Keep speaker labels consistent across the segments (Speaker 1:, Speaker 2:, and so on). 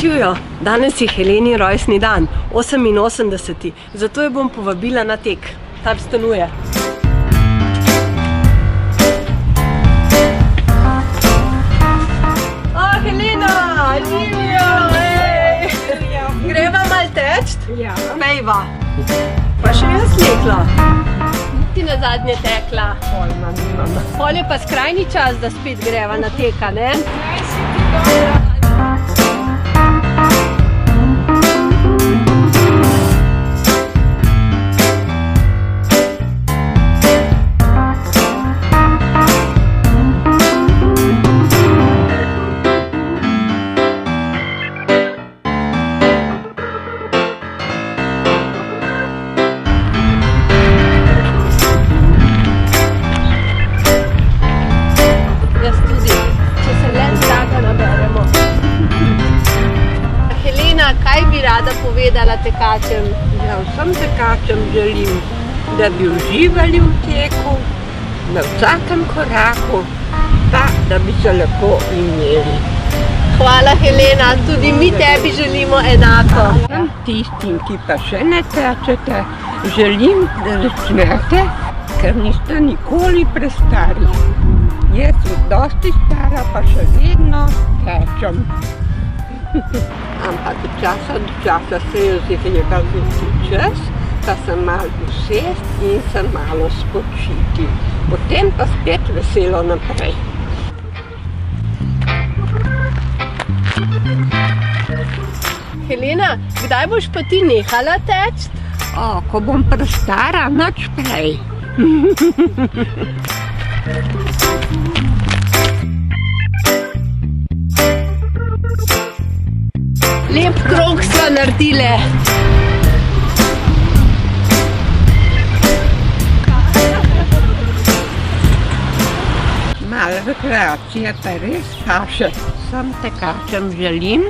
Speaker 1: Živijo, danes je Heleni rojstni dan, 88. Zato jo bom povabila na tek. Tam stanuje. Helena, živijo! Greva malo teč?
Speaker 2: Ja.
Speaker 1: Pejva. Pa še jaz lekla. Ti na zadnje tekla. Pol je pa skrajni čas, da spet greva na teka, ne? Kaj bi rada povedala tekačem?
Speaker 2: Ja, vsem tekačem želim, da bi uživali v teku, na vsakem koraku, pa da bi se lepo imeli.
Speaker 1: Hvala, Helena, tudi mi tebi želimo enako.
Speaker 2: Tistim, ki pa še ne tečete, želim, da začnete, ker niste nikoli prestari. Jaz sem dosti stara, pa še vedno tečem. Ampak od časa do časa se je vzela čas, pa se malo usesti in se malo spočiti. Potem pa spet veselo naprej.
Speaker 1: Helena, kdaj boš pa ti nehala teči?
Speaker 2: Ko bom prestara, nič prej.
Speaker 1: Lep krog sva naredile.
Speaker 2: Malo rekreacije pa res paše. Vsem tekačem želim,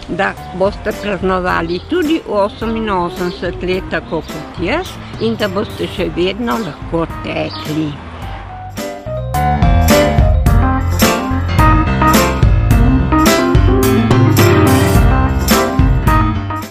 Speaker 2: da boste praznovali tudi 88 let tako kot jaz in da boste še vedno lahko tekli.